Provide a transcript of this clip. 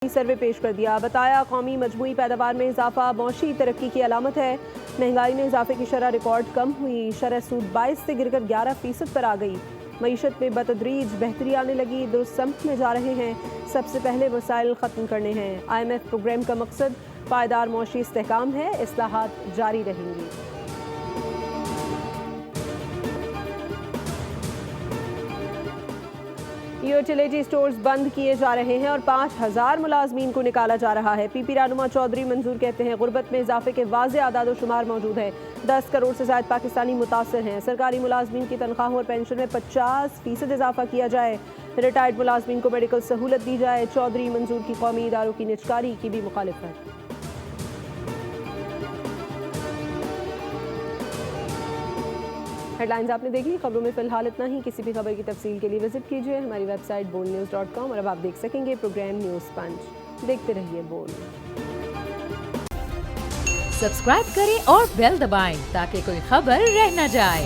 सर्वे पेश कर दिया। बताया कौमी मजमूई पैदावार में इजाफा मौशी तरक्की की अलामत है। महंगाई में इजाफे की शरह रिकॉर्ड कम हुई। शरह सूद 22 से गिरकर 11% पर आ गई। मईशत में बतदरीज बेहतरी आने लगी। दुरुस्त समत में जा रहे हैं। सबसे पहले मसाइल ख़त्म करने हैं। IMF प्रोग्राम का मकसद पायदार मौशी इस्तेहकाम है। इस्लाहात जारी रहेंगी। यूटिलिटी स्टोर्स बंद किए जा रहे हैं और 5000 मुलाजमीन को निकाला जा रहा है। पीपी रानुमा चौधरी मंजूर कहते हैं गुर्बत में इजाफे के वाज़े आदाद शुमार मौजूद है। 10 करोड़ से ज़ायद पाकिस्तानी मुतासर हैं। सरकारी मुलाजमीन की तनख्वाह और पेंशन में 50% इजाफा किया जाए। रिटायर्ड मुलाजमीन को मेडिकल सहूलत दी जाए। चौधरी मंजूर की कौमी इदारों की निजकारी की भी मुखालिफत। हेडलाइंस आपने देखी। खबरों में फिलहाल इतना ही। किसी भी खबर की तफसील के लिए विजिट कीजिए हमारी वेबसाइट boldnews.com और अब आप देख सकेंगे प्रोग्राम न्यूज़ पंच। देखते रहिए बोल। सब्सक्राइब करें और बेल दबाएं ताकि कोई खबर रह न जाए।